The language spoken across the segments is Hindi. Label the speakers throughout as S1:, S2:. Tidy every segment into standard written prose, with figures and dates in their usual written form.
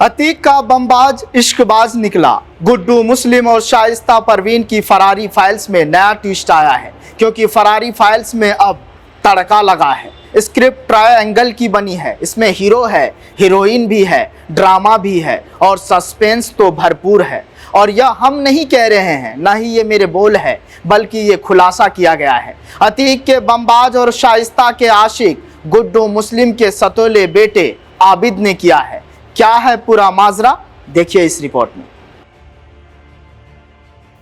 S1: अतीक का बमबाज इश्कबाज निकला। गुड्डू मुस्लिम और शाइस्ता परवीन की फरारी फाइल्स में नया ट्विस्ट आया है, क्योंकि फरारी फाइल्स में अब तड़का लगा है। स्क्रिप्ट ट्रायंगल की बनी है। इसमें हीरो है, हीरोइन भी है, ड्रामा भी है और सस्पेंस तो भरपूर है। और यह हम नहीं कह रहे हैं, ना ही ये मेरे बोल है, बल्कि ये खुलासा किया गया है अतीक के बमबाज और शाइस्ता के आशिक गुड्डू मुस्लिम के सतोले बेटे आबिद ने किया है। क्या है पूरा माजरा, देखिए इस रिपोर्ट में।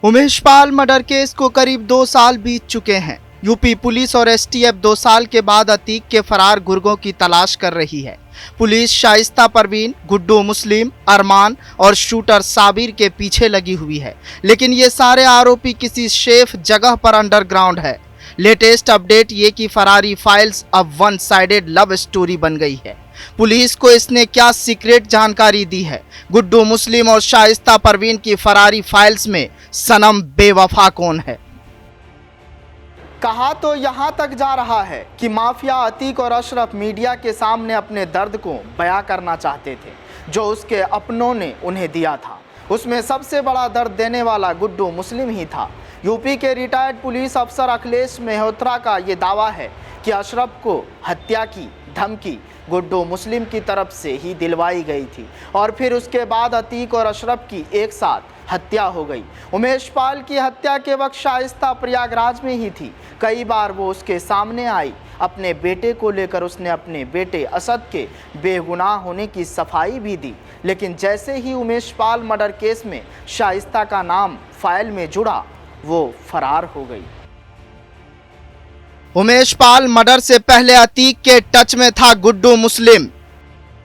S1: उमेश पाल मर्डर केस को करीब 2 साल बीत चुके हैं। यूपी पुलिस और एसटीएफ 2 साल के बाद अतीक के फरार गुर्गों की तलाश कर रही है। पुलिस शाइस्ता परवीन, गुड्डू मुस्लिम, अरमान और शूटर साबिर के पीछे लगी हुई है, लेकिन ये सारे आरोपी किसी सेफ जगह पर अंडरग्राउंड है। लेटेस्ट अपडेट ये कि फरारी फाइल्स अब वन साइडेड लव स्टोरी बन गई है। पुलिस को इसने क्या सीक्रेट जानकारी दी है? गुड्डू मुस्लिम और शाइस्ता परवीन की फरारी फाइल्स में सनम बेवफा कौन है? कहा तो यहां तक जा रहा है कि माफिया अतीक और अशरफ मीडिया के सामने अपने दर्द को बयां करना चाहते थे, जो उसके अपनों ने उन्हें दिया था। उसमें सबसे बड़ा दर्द देने वाला गुड्डू मुस्लिम ही था। यूपी के रिटायर्ड पुलिस अफसर अखिलेश मेहरोत्रा का ये दावा है कि अशरफ को हत्या की धमकी गुड्डू मुस्लिम की तरफ से ही दिलवाई गई थी और फिर उसके बाद अतीक और अशरफ की एक साथ हत्या हो गई। उमेश पाल की हत्या के वक्त शाइस्ता प्रयागराज में ही थी। कई बार वो उसके सामने आई। अपने बेटे को लेकर उसने अपने बेटे असद के बेगुनाह होने की सफाई भी दी, लेकिन जैसे ही उमेश पाल मर्डर केस में शाइस्ता का नाम फाइल में जुड़ा, वो फरार हो गई। उमेश पाल मर्डर से पहले अतीक के टच में था गुड्डू मुस्लिम।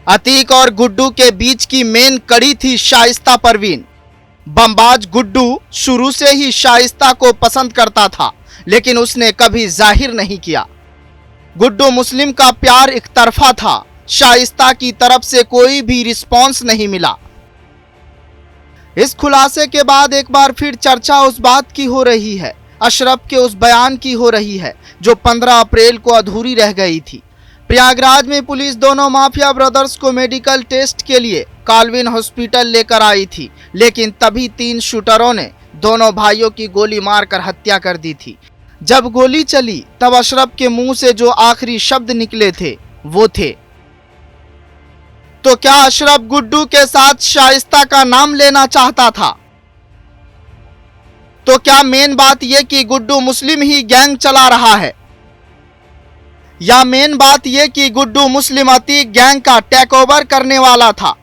S1: अतीक और गुड्डू के बीच की मेन कड़ी थी शाइस्ता परवीन। बमबाज गुड्डू शुरू से ही शाइस्ता को पसंद करता था, लेकिन उसने कभी जाहिर नहीं किया। गुड्डू मुस्लिम का प्यार एक तरफा था। शाइस्ता की तरफ से कोई भी रिस्पॉन्स नहीं मिला। इस खुलासे के बाद एक बार फिर चर्चा उस बात की हो रही है, अशरफ के उस बयान की हो रही है जो 15 अप्रैल को अधूरी रह गई थी। प्रयागराज में पुलिस दोनों माफिया ब्रदर्स को मेडिकल टेस्ट के लिए काल्विन हॉस्पिटल लेकर आई थी, लेकिन तभी 3 शूटरों ने दोनों भाइयों की गोली मारकर हत्या कर दी थी। जब गोली चली तब अशरफ के मुंह से जो आखिरी शब्द निकले थे वो थे, तो क्या अशरफ गुड्डू के साथ शाइस्ता का नाम लेना चाहता था? तो क्या मेन बात यह कि गुड्डू मुस्लिम ही गैंग चला रहा है, या मेन बात यह कि गुड्डू मुस्लिम अतीक गैंग का टेक ओवर करने वाला था?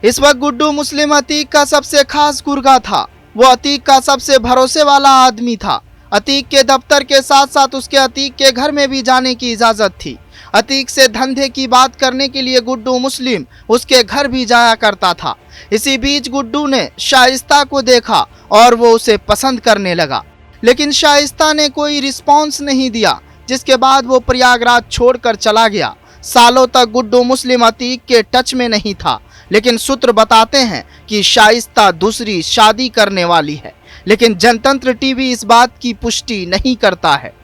S1: इस वक्त गुड्डू मुस्लिम अतीक का सबसे खास गुर्गा था। वो अतीक का सबसे भरोसे वाला आदमी था। अतीक के दफ्तर के साथ साथ उसके अतीक के घर में भी जाने की इजाजत थी। अतीक से धंधे की बात करने के लिए गुड्डू मुस्लिम उसके घर भी जाया करता था। इसी बीच गुड्डू ने शाइस्ता को देखा और वो उसे पसंद करने लगा, लेकिन शाइस्ता ने कोई रिस्पॉन्स नहीं दिया, जिसके बाद वो प्रयागराज छोड़कर चला गया। सालों तक गुड्डू मुस्लिम अतीक के टच में नहीं था, लेकिन सूत्र बताते हैं कि शाइस्ता दूसरी शादी करने वाली है, लेकिन जनतंत्र टीवी इस बात की पुष्टि नहीं करता है।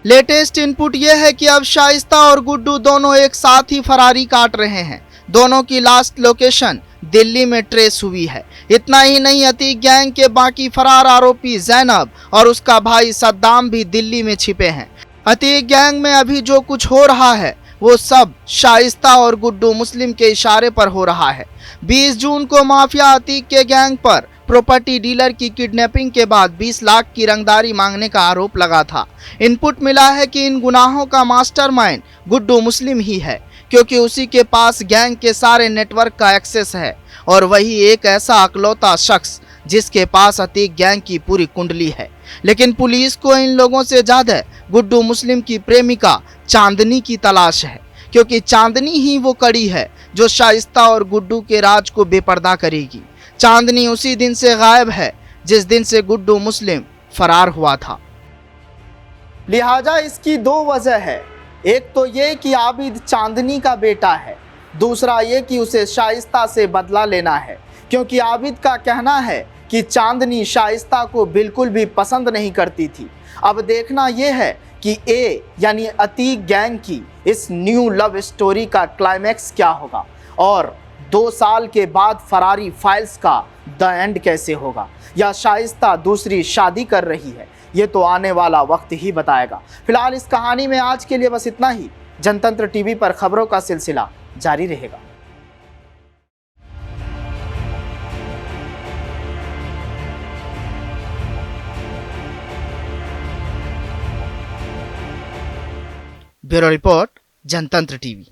S1: लेटेस्ट इनपुट यह है कि अब शाइस्ता और गुड्डू दोनों एक साथ ही फरारी काट रहे हैं। दोनों की लास्ट लोकेशन दिल्ली में ट्रेस हुई है। इतना ही नहीं, अतीक गैंग के बाकी फरार आरोपी जैनब और उसका भाई सद्दाम भी दिल्ली में छिपे हैं। अतीक गैंग में अभी जो कुछ हो रहा है वो सब शाइस्ता और गुड्डू मुस्लिम के इशारे पर हो रहा है। 20 जून को माफिया अतीक के गैंग पर प्रॉपर्टी डीलर की किडनैपिंग के बाद 20 लाख की रंगदारी मांगने का आरोप लगा था। इनपुट मिला है कि इन गुनाहों का मास्टरमाइंड गुड्डू मुस्लिम ही है, क्योंकि उसी के पास गैंग के सारे नेटवर्क का एक्सेस है और वही एक ऐसा अकलौता शख्स जिसके पास अतीक गैंग की पूरी कुंडली है। लेकिन पुलिस को इन लोगों से ज्यादा गुड्डू मुस्लिम की प्रेमिका चांदनी की तलाश है, क्योंकि चांदनी ही वो कड़ी है जो शाइस्ता और गुड्डू के राज को बेपर्दा करेगी। चांदनी उसी दिन से गायब है जिस दिन से गुड्डू मुस्लिम फरार हुआ था। लिहाजा इसकी 2 वजह है। एक तो ये कि आबिद चांदनी का बेटा है, दूसरा ये कि उसे शाइस्ता से बदला लेना है, क्योंकि आबिद का कहना है कि चांदनी शाइस्ता को बिल्कुल भी पसंद नहीं करती थी। अब देखना यह है कि ए यानी अतीक गैंग की इस न्यू लव स्टोरी का क्लाइमैक्स क्या होगा और 2 साल के बाद फरारी फाइल्स का द एंड कैसे होगा, या शाइस्ता दूसरी शादी कर रही है, ये तो आने वाला वक्त ही बताएगा। फिलहाल इस कहानी में आज के लिए बस इतना ही। जनतंत्र टीवी पर खबरों का सिलसिला जारी रहेगा। ब्यूरो रिपोर्ट, जनतंत्र टीवी।